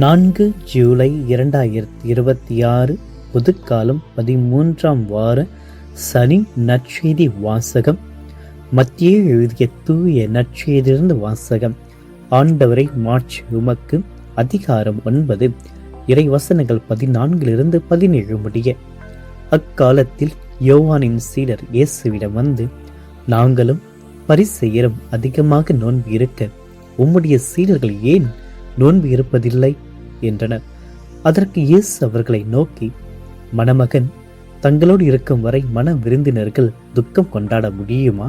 4 ஜூலை 2026 பொதுக்காலம் 13ஆம் வார சனி நற்செய்தி வாசகம். மத்திய எழுதிய தூய நற்செய்தியிலிருந்து வாசகம். ஆண்டவரை மாட்சி உமக்கு. அதிகாரம் 9, இறை வசனங்கள் 14 17 முடிய. அக்காலத்தில் யோவானின் சீடர் இயேசுவிடம் வந்து, நாங்களும் பரிசேயரும் அதிகமாக நோன்பு இருக்க உம்முடைய சீடர்கள் ஏன் நோன்பு இருப்பதில்லை என்றனர். அதற்கு இயேசு அவர்களை நோக்கி, மணமகன் தங்களோடு இருக்கும் வரை மன விருந்தினர்கள் துக்கம் கொண்டாட முடியுமா?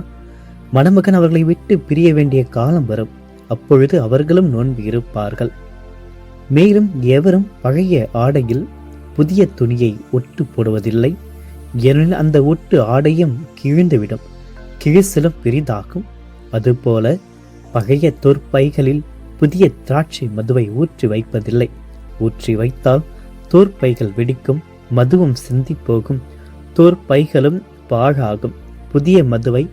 மணமகன் அவர்களை விட்டு பிரிய வேண்டிய காலம் வரும், அப்பொழுது அவர்களும் நோன்பு இருப்பார்கள். மேலும் எவரும் பழைய ஆடையில் புதிய துணியை ஒட்டு போடுவதில்லை, ஏனெனில் அந்த ஒட்டு ஆடையும் கிழிந்துவிடும், கிழிசலும் பெரிதாகும். அதுபோல பழைய தோற்பைகளில் புதிய திராட்சை மதுவை ஊற்றி வைப்பதில்லை. ஊற்றி வைத்தால் தோற்பைகள் வெடிக்கும், மதுவும் சிந்தி போகும், தோற்பைகளும் பாழாகும். புதிய மதுவை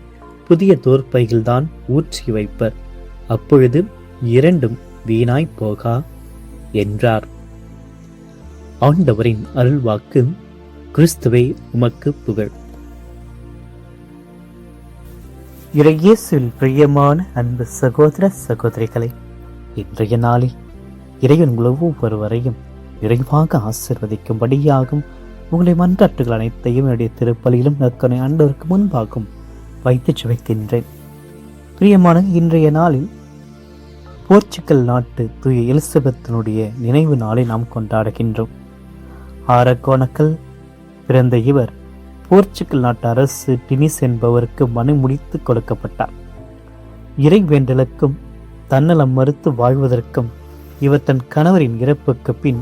புதிய தோற்பைகள்தான் ஊற்றி வைப்பர், அப்பொழுது இரண்டும் வீணாய் போகா என்றார். ஆண்டவரின் அருள்வாக்கு. கிறிஸ்துவே உமக்கு புகழ். இறையேசுவில் பிரியமான அன்பு சகோதர சகோதரிகளை, இன்றைய நாளில் இறைவன் ஒவ்வொருவரையும் நிறைவாக ஆசிர்வதிக்கும்படியாகும் உங்களை மன்றாட்டுகள் அனைத்தையும் என்னுடைய திருப்பலியிலும் நற்கனை ஆண்டவருக்கு முன்பாகும் வைத்து சுவைக்கின்றேன். பிரியமான இன்றைய நாளில் போர்ச்சுகல் நாட்டு தூய எலிசபெத்தினுடைய நினைவு நாளை நாம் கொண்டாடுகின்றோம். ஆரக்கோணக்கல் பிறந்த இவர் போர்ச்சுகல் நாட்டு அரசு டினிஸ் என்பவருக்கு மனு முடித்து கொடுக்கப்பட்டார். இறை வேண்டலுக்கும் தன்னலம் மறுத்து வாழ்வதற்கும் இவர் தன் கணவரின் இறப்புக்கு பின்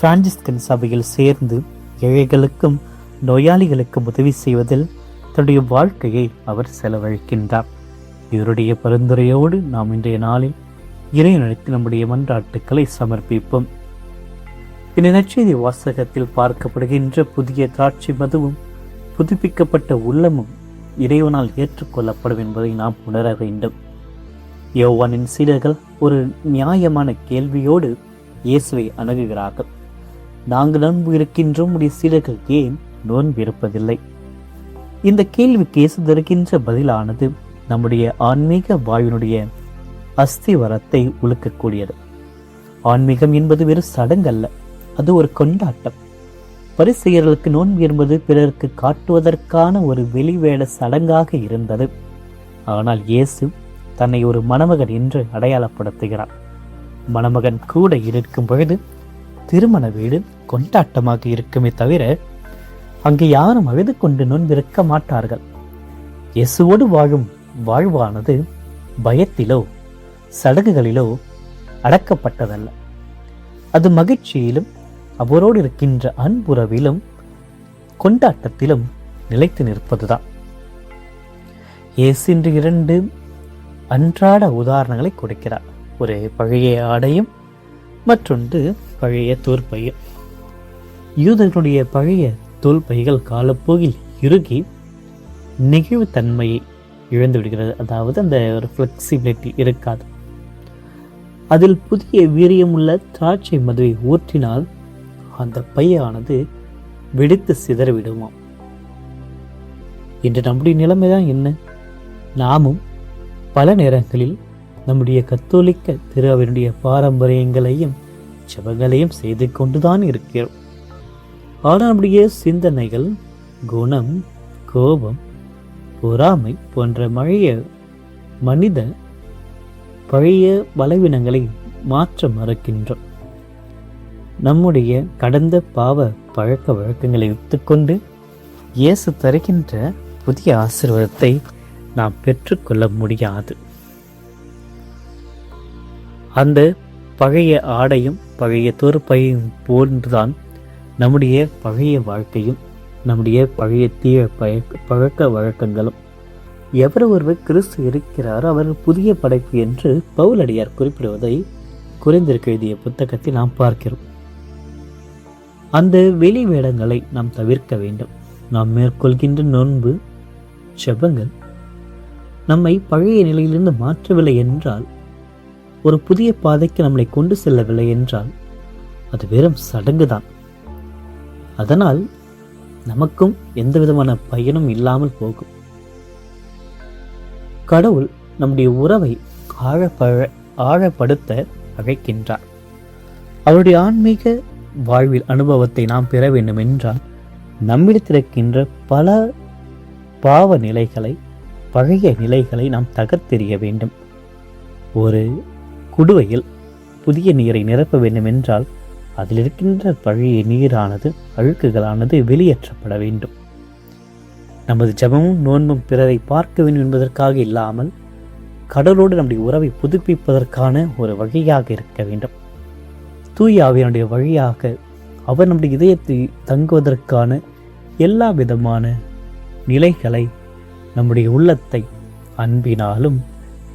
பிரான்சிஸ்கன் சபையில் சேர்ந்து ஏழைகளுக்கும் நோயாளிகளுக்கும் உதவி செய்வதில் தன்னுடைய வாழ்க்கையை அவர் செலவழிக்கின்றார். இவருடைய பரிந்துரையோடு நாம் இன்றைய நாளில் இறைவனுக்கு நம்முடைய மன்றாட்டுக்களை சமர்ப்பிப்போம். இந்த நற்செய்தி வாசகத்தில் பார்க்கப்படுகின்ற புதிய திராட்சை மதுவும் புதுப்பிக்கப்பட்ட உள்ளமும் இறைவனால் ஏற்றுக்கொள்ளப்படும் என்பதை நாம் உணர வேண்டும். யோவானின் சீடர்கள் ஒரு நியாயமான கேள்வியோடு இயேசுவை அணுகுகிறார்கள். நாங்கள் நோன்பு இருக்கின்றோம், உடைய சீடர்கள் ஏன் நோன்பு இருப்பதில்லை? இந்த கேள்விக்கு இயேசு தருகின்ற பதிலானது நம்முடைய ஆன்மீக வாழ்வினுடைய அஸ்திவரத்தை உழுக்கக்கூடியது. ஆன்மீகம் என்பது வெறும் சடங்கல்ல, அது ஒரு கொண்டாட்டம். பரிசேயர்களுக்கு நோன்பு என்பது பிறருக்கு காட்டுவதற்கான ஒரு வெளிவேட சடங்காக இருந்தது. ஆனால் இயேசு தன்னை ஒரு மணமகன் என்று அடையாளப்படுத்துகிறார். மணமகன் கூட இருக்கும் பொழுது திருமண வீடு கொண்டாட்டமாக இருக்குமே தவிர அங்கு யாரும் அழுது கொண்டு நோன்பிருக்க மாட்டார்கள். இயேசுவோடு வாழும் வாழ்வானது பயத்திலோ சடங்குகளிலோ அடக்கப்பட்டதல்ல. அது மகிழ்ச்சியிலும் அவரோடு இருக்கின்ற அன்புறவிலும் கொண்டாட்டத்திலும் நிலைத்து நிற்பதுதான். இயேசு இன்று 2 அன்றாட உதாரணங்களை கொடுக்கிறார். ஒரு பழைய ஆடையும் மற்றொன்று பழைய தோற்பையும். யூதர்களுடைய பழைய தோல்பைகள் காலப்போகில் இறுகி நெகிழ்வுத்தன்மையை இழந்து விடுகிறது. அதாவது அந்த ஒரு ஃப்ளெக்சிபிலிட்டி இருக்காது. அதில் புதிய வீரியமுள்ள திராட்சை மதுவை ஊற்றினால் அந்த பையானது வெடித்து சிதறிவிடுமாம். இன்று நம்முடைய நிலைமைதான் என்ன? நாமும் பல நேரங்களில் நம்முடைய கத்தோலிக்க திருவினுடைய பாரம்பரியங்களையும் ஜெபங்களையும் செய்து கொண்டுதான் இருக்கிறோம். ஆனால் நம்முடைய சிந்தனைகள், குணம், கோபம், பொறாமை போன்ற பழைய பலவீனங்களை மாற்ற மறுக்கின்றோம். நம்முடைய கடந்த பாவ பழக்க வழக்கங்களை விட்டுக்கொண்டு இயேசு தருகின்ற புதிய ஆசீர்வாதத்தை நாம் பெற்றுக்கொள்ள முடியாது. அந்த பழைய ஆடையும் பழைய தோற்பையும் போன்றுதான் நம்முடைய பழைய வாழ்க்கையும் நம்முடைய பழைய தீய பழக்க வழக்கங்களும். எவர் ஒருவர் கிறிஸ்து இருக்கிறாரோ அவர் புதிய படைப்பு என்று பவுலடியார் குறிப்பிடுவதை குறைந்திருக்க எழுதிய புத்தகத்தில் நாம் பார்க்கிறோம். அந்த வெளி வேடங்களை நாம் தவிர்க்க வேண்டும். நாம் மேற்கொள்கின்ற நோன்பு ஜெபங்கள் நம்மை பழைய நிலையிலிருந்து மாற்றவில்லை என்றால் ஒரு புதிய பாதைக்கு நம்மளை கொண்டு செல்லவில்லை என்றால் அது வெறும் சடங்குதான். அதனால் நமக்கும் எந்த விதமான பயனும் இல்லாமல் போகும். கடவுள் நம்முடைய உறவை ஆழப்படுத்த அழைக்கின்றார். அவருடைய ஆன்மீக வாழ்வில் அனுபவத்தை நாம் பெற வேண்டும் என்றால் நம்மிடத்திருக்கின்ற பல பாவ நிலைகளை, பழைய நிலைகளை நாம் தகர்த்தெறிய வேண்டும். ஒரு குடுவையில் புதிய நீரை நிரப்ப வேண்டும் என்றால் அதில் இருக்கின்ற பழைய நீரானது, அழுக்குகளானது வெளியேற்றப்பட வேண்டும். நமது ஜெபமும் நோன்பும் பிறரை பார்க்க வேண்டும் என்பதற்காக இல்லாமல் கடவுளோடு நம்முடைய உறவை புதுப்பிப்பதற்கான ஒரு வழியாக இருக்க வேண்டும். தூய ஆவியானுடைய வழியாக அவர் நம்முடைய இதயத்தை தங்குவதற்கான எல்லா விதமான நிலைகளை, நம்முடைய உள்ளத்தை அன்பினாலும்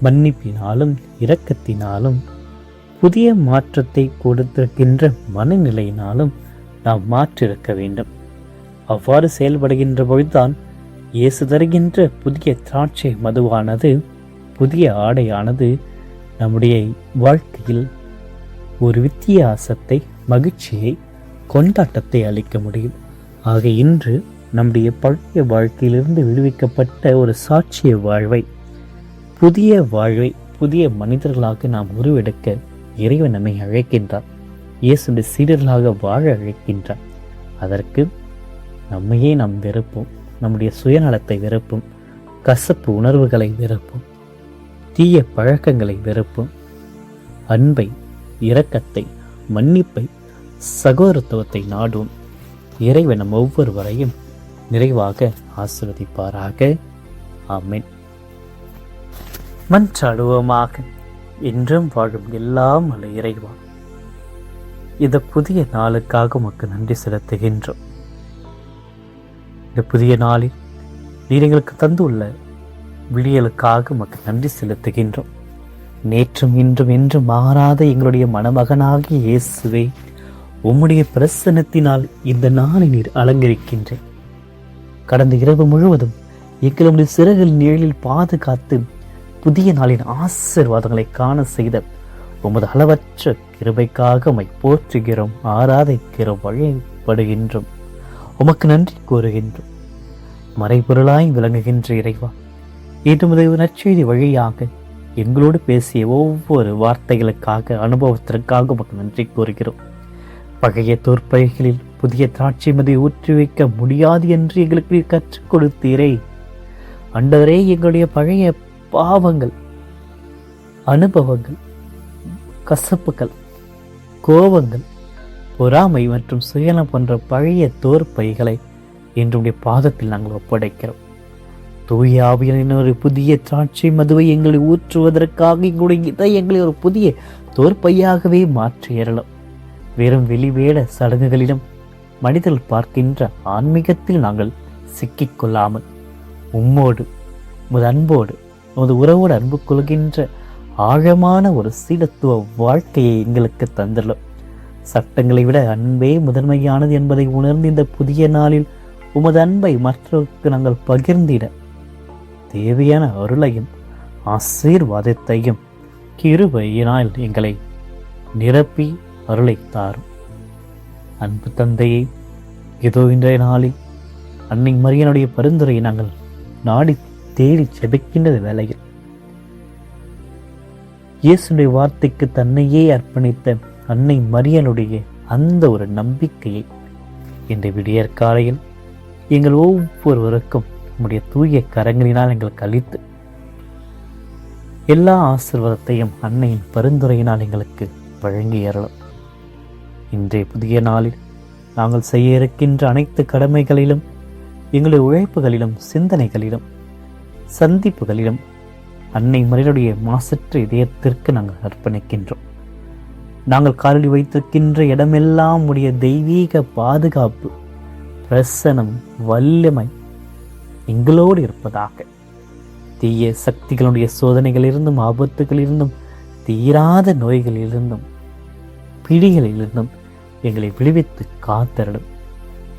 மன்னிப்பினாலும் இரக்கத்தினாலும் புதிய மாற்றத்தை கொடுத்திருக்கின்ற மனநிலையினாலும் நாம் மாற்றிருக்க வேண்டும். அவ்வாறு செயல்படுகின்ற பொழுதுதான் இயேசு தருகின்ற புதிய திராட்சை மதுவானது, புதிய ஆடையானது நம்முடைய வாழ்க்கையில் ஒரு வித்தியாசத்தை, மகிழ்ச்சியை, கொண்டாட்டத்தை அளிக்க முடியும். ஆக இன்று நம்முடைய பழைய வாழ்க்கையிலிருந்து விடுவிக்கப்பட்ட ஒரு சாட்சிய வாழ்வை, புதிய வாழ்வை, புதிய மனிதர்களாக நாம் உருவெடுக்க இறைவன் நம்மை அழைக்கின்றார். இயேசுடைய சீடர்களாக வாழ அழைக்கின்றார். அதற்கு நம்மையே நாம் வெறுப்போம், நம்முடைய சுயநலத்தை வெறுப்போம், கசப்பு உணர்வுகளை வெறுப்போம், தீய பழக்கங்களை வெறுப்போம், அன்பை, இரக்கத்தை, மன்னிப்பை, சகோதரத்துவத்தை நாடுவோம். இறைவன் நம் ஒவ்வொருவரையும் நிறைவாக ஆசீர்வதிப்பாராக. ஆமென். மன்றாடுவோமாக. என்றும் வாழும் எல்லாம் அல்ல இறைவா, இந்த புதிய நாளுக்காக உமக்கு நன்றி செலுத்துகின்றோம். இந்த புதிய நாளில் நீர் எங்களுக்கு தந்துள்ள விடியலுக்காக உமக்கு நன்றி செலுத்துகின்றோம். நேற்றும் இன்றும் என்றும் மாறாத எங்களுடைய மணமகனாகிய இயேசுவே, உம்முடைய பிரசன்னத்தினால் இந்த நாளை நீர் அலங்கரிக்கின்றேன். கடந்த இரவு முழுவதும் எங்களுடைய சிறகுகள் நிழலில் பாதுகாத்து புதிய நாளின் ஆசீர்வாதங்களை காண செய்த உமது அளவற்ற கிருபைக்காக உம்மை போற்றுகிறோம், ஆராதிக்கிறோம், வழிபடுகின்றோம். உமக்கு நன்றி கூறுகின்றோம். மறைபொருளாய் விளங்குகின்ற இறைவா, இன்று முதல் நற்செய்தி வழியாக எங்களோடு பேசிய ஒவ்வொரு வார்த்தைகளுக்காக, அனுபவத்திற்காக உமக்கு நன்றி கூறுகிறோம். பழைய தோற்பைகளில் புதிய திராட்சை மதை ஊற்றி வைக்க முடியாது என்று எங்களுக்கு கற்றுக் கொடுத்தீரே. ஆண்டவரே, எங்களுடைய பழைய பாவங்கள், அனுபவங்கள், கசப்புகள், கோபங்கள், பொறாமை மற்றும் சுயநலம் போன்ற பழைய தோற்பைகளை என்னுடைய பாதத்தில் நாங்கள் ஒப்படைக்கிறோம். தூய ஆவியான ஒரு புதிய திராட்சை மதுவை எங்களை ஊற்றுவதற்காக எங்களுடைய இதயங்களை ஒரு புதிய தோற்பையாகவே மாற்றியறலாம். வெறும் வெளிவேட சடங்குகளிலும் மனிதர்கள் பார்க்கின்ற ஆன்மீகத்தில் நாங்கள் சிக்கிக்கொள்ளாமல் உம்மோடு, உமது அன்போடு, உமது உறவோடு அன்பு கொள்கின்ற ஆழமான ஒரு சீடத்துவ வாழ்க்கையை எங்களுக்கு தந்துள்ளோம். சட்டங்களை விட அன்பே முதன்மையானது என்பதை உணர்ந்து இந்த புதிய நாளில் உமது அன்பை மற்றவருக்கு நாங்கள் பகிர்ந்திட தேவையான அருளையும் ஆசீர்வாதத்தையும் கிருபையினால் எங்களை நிரப்பி அருளை தாரும். அன்பு தந்தையை, இதோ இன்றைய நாளில் அன்னை மரியனுடைய பரிந்துரையை நாங்கள் நாடி தேடி செபிக்கின்ற வேளையில் இயேசுடைய வார்த்தைக்கு தன்னையே அர்ப்பணித்த அன்னை மரியனுடைய அந்த ஒரு நம்பிக்கையை இந்த விடியற்காலையில் எங்கள் ஒவ்வொருவருக்கும் நம்முடைய தூய கரங்களினால் எங்களுக்கு அளித்து எல்லா ஆசீர்வாதத்தையும் அன்னையின் பரிந்துரையினால் எங்களுக்கு வழங்கி ஏறலாம். இன்றைய புதிய நாளில் நாங்கள் செய்ய இருக்கின்ற அனைத்து கடமைகளிலும், எங்களுடைய உழைப்புகளிலும், சிந்தனைகளிலும், சந்திப்புகளிலும் அன்னை மரியனுடைய மாசற்ற இதயத்திற்கு நாங்கள் அர்ப்பணிக்கின்றோம். நாங்கள் காலில் வைத்திருக்கின்ற இடமெல்லாம் உடைய தெய்வீக பாதுகாப்பு, பிரசனம், வல்லமை எங்களோடு இருப்பதாக. தீய சக்திகளுடைய சோதனைகளிலிருந்தும், ஆபத்துகளிலிருந்தும், தீராத நோய்களிலிருந்தும், பிடிகளிலிருந்தும் எங்களை விடுவித்து காத்தருடும்.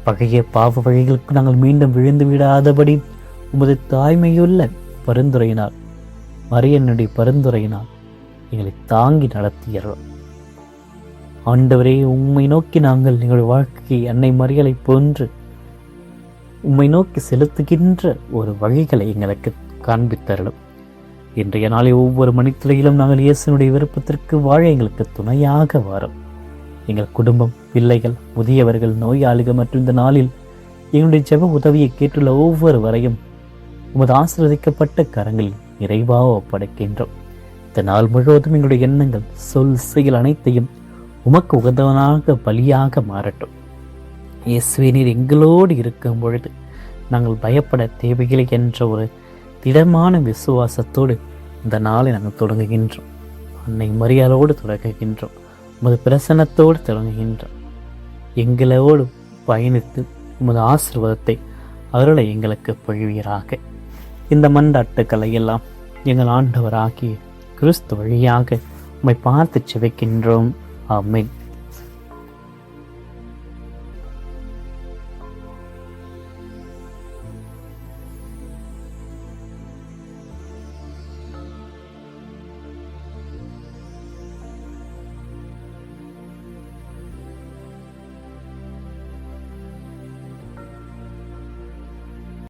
பகைய பாவ வழிகளுக்கு நாங்கள் மீண்டும் விழுந்து விடாதபடி உமது தாய்மையுள்ள பரிந்துரையினால், மரியனுடைய பரிந்துரையினால் எங்களை தாங்கி நடத்தியறோம். ஆண்டவரே, உம்மை நோக்கி நாங்கள் எங்களுடைய வாழ்க்கையை அன்னை மரியாதை போன்று உம்மை நோக்கி செலுத்துகின்ற ஒரு வழிகளை எங்களுக்கு காண்பித்தரலும். இன்றைய நாளை ஒவ்வொரு மணித்துறையிலும் நாங்கள் இயேசுனுடைய விருப்பத்திற்கு வாழ எங்களுக்கு துணையாக வரும். எங்கள் குடும்பம், பிள்ளைகள், முதியவர்கள், நோயாளிகள் மற்றும் இந்த நாளில் எங்களுடைய ஜெப உதவியை கேட்டுள்ள ஒவ்வொருவரையும் உமது ஆசீர்வதிக்கப்பட்ட கரங்களில் நிறைவாக ஒப்படைக்கின்றோம். இந்த நாள் முழுவதும் எங்களுடைய எண்ணங்கள், சொல், செயல் அனைத்தையும் உமக்கு உகந்தவனாக பலியாக மாறட்டும். இயேசுவே, நீர் எங்களோடு இருக்கும் பொழுது நாங்கள் பயப்பட தேவையில்லை என்ற ஒரு திடமான விசுவாசத்தோடு இந்த நாளை நாங்கள் தொடங்குகின்றோம். அன்னை மரியாதையோடு தொடங்குகின்றோம். உமது பிரசன்னத்தோடு தொடங்குகின்றோம். எங்களோடு பயணித்து உமது ஆசீர்வாதத்தை அருளை எங்களுக்கு பொழிவீராக. இந்த மன்றாட்டுக்களை எல்லாம் எங்கள் ஆண்டவராகிய கிறிஸ்து வழியாக உம்மை பார்த்து செபிக்கின்றோம். ஆமென்.